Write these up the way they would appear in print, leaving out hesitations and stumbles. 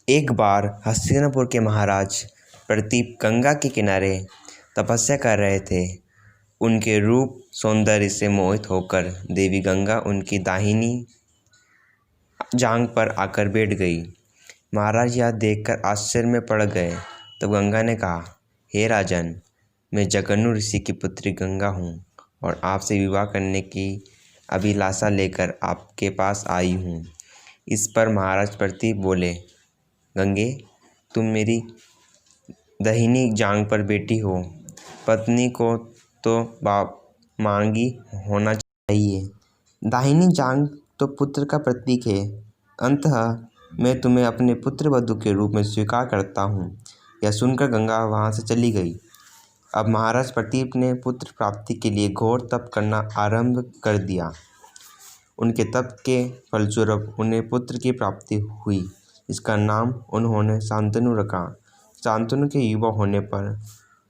एक बार हस्तिनापुर के महाराज प्रतीप गंगा के किनारे तपस्या कर रहे थे। उनके रूप सौंदर्य से मोहित होकर देवी गंगा उनकी दाहिनी जांघ पर आकर बैठ गई। महाराज यह देखकर आश्चर्य में पड़ गए। तब गंगा ने कहा, हे राजन, मैं जगन्नु ऋषि की पुत्री गंगा हूँ और आपसे विवाह करने की अभिलाषा लेकर आपके पास आई हूँ। इस पर महाराज प्रतीप बोले, गंगे, तुम मेरी दाहिनी जांघ पर बैठी हो। पत्नी को तो बाप मांगी होना चाहिए। दाहिनी जांघ तो पुत्र का प्रतीक है। अंततः मैं तुम्हें अपने पुत्र वधू के रूप में स्वीकार करता हूँ। यह सुनकर गंगा वहाँ से चली गई। अब महाराज प्रतीप ने पुत्र प्राप्ति के लिए घोर तप करना आरंभ कर दिया। उनके तप के फलस्वरूप उन्हें पुत्र की प्राप्ति हुई। इसका नाम उन्होंने शांतनु रखा। शांतनु के युवा होने पर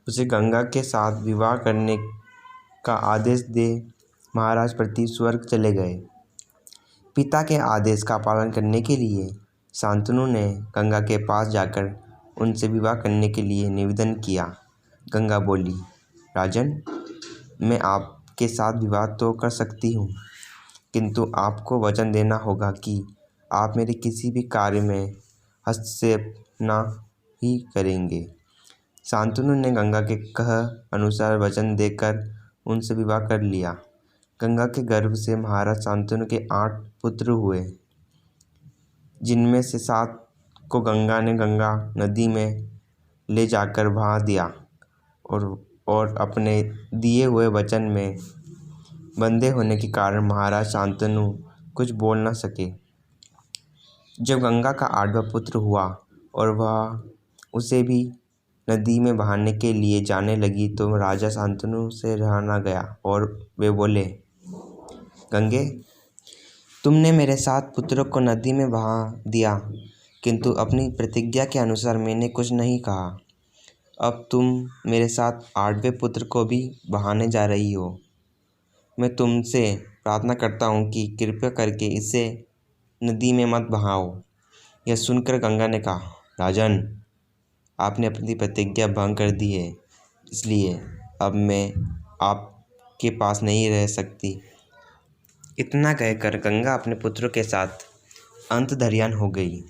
उसे गंगा के साथ विवाह करने का आदेश दे महाराज प्रतीप स्वर्ग चले गए। पिता के आदेश का पालन करने के लिए शांतनु ने गंगा के पास जाकर उनसे विवाह करने के लिए निवेदन किया। गंगा बोली, राजन, मैं आपके साथ विवाह तो कर सकती हूँ, किंतु आपको वचन देना होगा कि आप मेरे किसी भी कार्य में हस्तक्षेप न ही करेंगे। शांतनु ने गंगा के कह अनुसार वचन देकर उनसे विवाह कर लिया। गंगा के गर्भ से महाराज शांतनु के 8 पुत्र हुए, जिनमें से 7 को गंगा ने गंगा नदी में ले जाकर बहा दिया और अपने दिए हुए वचन में बंधे होने के कारण महाराज शांतनु कुछ बोल न सके। जब गंगा का 8वां पुत्र हुआ और वह उसे भी नदी में बहाने के लिए जाने लगी तो राजा शांतनु से रहा न गया और वे बोले, गंगे, तुमने मेरे 7 पुत्रों को नदी में बहा दिया, किंतु अपनी प्रतिज्ञा के अनुसार मैंने कुछ नहीं कहा। अब तुम मेरे साथ 8वें पुत्र को भी बहाने जा रही हो। मैं तुमसे प्रार्थना करता हूँ कि कृपया करके इसे नदी में मत बहाओ। यह सुनकर गंगा ने कहा, राजन, आपने अपनी प्रतिज्ञा भंग कर दी है, इसलिए अब मैं आपके पास नहीं रह सकती। इतना कहकर गंगा अपने पुत्रों के साथ अंतर्धान हो गई।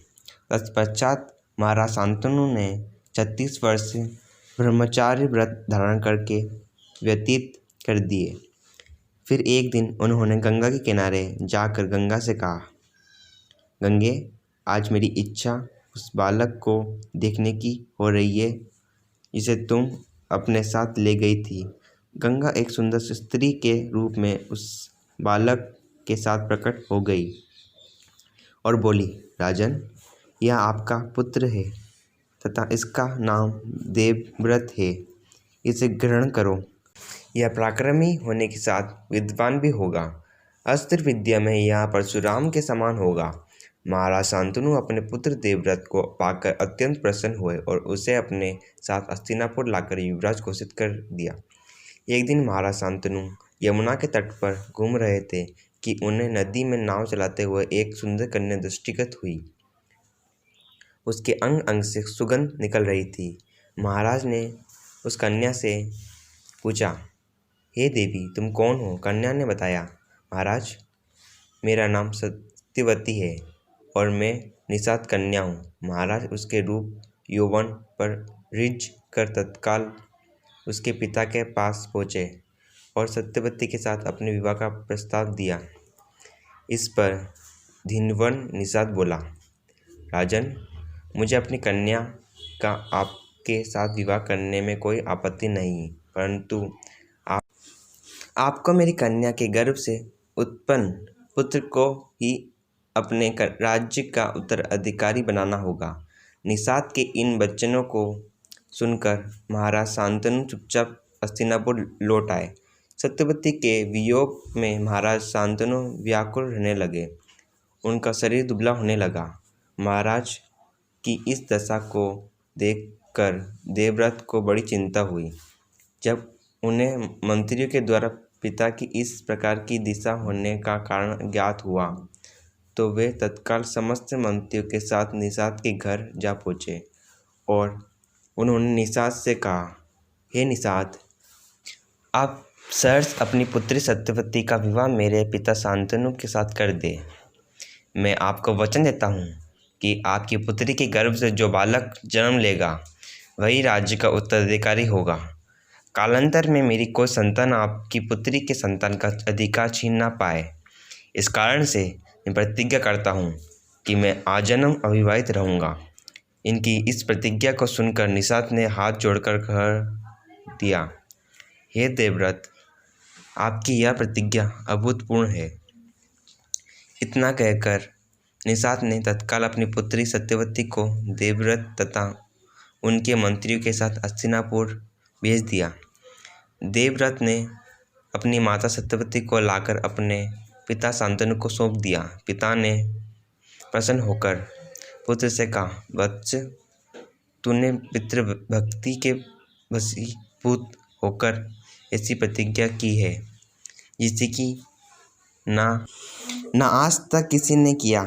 तत्पश्चात महाराज शांतनु ने 36 वर्ष ब्रह्मचार्य व्रत धारण करके व्यतीत कर दिए। फिर एक दिन उन्होंने गंगा के किनारे जाकर गंगा से कहा, गंगे, आज मेरी इच्छा उस बालक को देखने की हो रही है जिसे तुम अपने साथ ले गई थी। गंगा एक सुंदर स्त्री के रूप में उस बालक के साथ प्रकट हो गई और बोली, राजन, यह आपका पुत्र है तथा इसका नाम देवव्रत है। इसे ग्रहण करो। यह पराक्रमी होने के साथ विद्वान भी होगा। अस्त्र विद्या में यह परशुराम के समान होगा। महाराज शांतनु अपने पुत्र देवव्रत को पाकर अत्यंत प्रसन्न हुए और उसे अपने साथ हस्तिनापुर लाकर युवराज घोषित कर दिया। एक दिन महाराज शांतनु यमुना के तट पर घूम रहे थे कि उन्हें नदी में नाव चलाते हुए एक सुंदर कन्या दृष्टिगत हुई। उसके अंग अंग से सुगंध निकल रही थी। महाराज ने उस कन्या से पूछा, हे देवी, तुम कौन हो? कन्या ने बताया, महाराज, मेरा नाम सत्यवती है और मैं निषाद कन्या हूँ। महाराज उसके रूप यौवन पर रिझ कर तत्काल उसके पिता के पास पहुँचे और सत्यवती के साथ अपने विवाह का प्रस्ताव दिया। इस पर धीनवन निषाद बोला, राजन, मुझे अपनी कन्या का आपके साथ विवाह करने में कोई आपत्ति नहीं, परंतु आपको मेरी कन्या के गर्भ से उत्पन्न पुत्र को ही अपने राज्य का उत्तराधिकारी बनाना होगा। निषाद के इन वचनों को सुनकर महाराज शांतनु चुपचाप हस्तिनापुर लौट आए। सत्यवती के वियोग में महाराज शांतनु व्याकुल रहने लगे। उनका शरीर दुबला होने लगा। महाराज की इस दशा को देखकर देवव्रत को बड़ी चिंता हुई। जब उन्हें मंत्रियों के द्वारा पिता की इस प्रकार की दिशा होने का कारण ज्ञात हुआ तो वे तत्काल समस्त मंत्रियों के साथ निषाद के घर जा पहुँचे और उन्होंने निषाद से कहा, हे निषाद, आप सहर्ष अपनी पुत्री सत्यवती का विवाह मेरे पिता शांतनु के साथ कर दे। मैं आपको वचन देता हूँ कि आपकी पुत्री के गर्भ से जो बालक जन्म लेगा वही राज्य का उत्तराधिकारी होगा। कालांतर में मेरी कोई संतान आपकी पुत्री के संतान का अधिकार छीन ना पाए। इस कारण से मैं प्रतिज्ञा करता हूँ कि मैं आजन्म अविवाहित रहूँगा। इनकी इस प्रतिज्ञा को सुनकर निषाद ने हाथ जोड़कर कह दिया, हे देवव्रत, आपकी यह प्रतिज्ञा अभूतपूर्व है। इतना कहकर निषाद ने तत्काल अपनी पुत्री सत्यवती को देवव्रत तथा उनके मंत्रियों के साथ हस्तिनापुर भेज दिया। देवव्रत ने अपनी माता सत्यवती को लाकर अपने पिता शांतनु को सौंप दिया। पिता ने प्रसन्न होकर पुत्र से कहा, वत्स, तूने पितृभक्ति के वशीभूत होकर ऐसी प्रतिज्ञा की है जिसकी ना आज तक किसी ने किया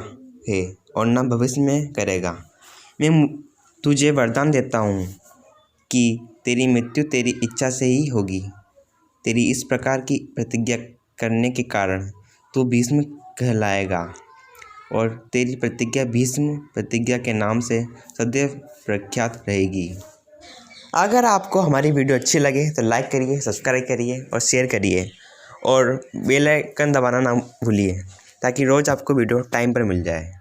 है और न भविष्य में करेगा। मैं तुझे वरदान देता हूँ कि तेरी मृत्यु तेरी इच्छा से ही होगी। तेरी इस प्रकार की प्रतिज्ञा करने के कारण तू भीष्म कहलाएगा और तेरी प्रतिज्ञा भीष्म प्रतिज्ञा के नाम से सदैव प्रख्यात रहेगी। अगर आपको हमारी वीडियो अच्छी लगे तो लाइक करिए, सब्सक्राइब करिए और शेयर करिए और बेल आइकन दबाना ना भूलिए ताकि रोज़ आपको वीडियो टाइम पर मिल जाए।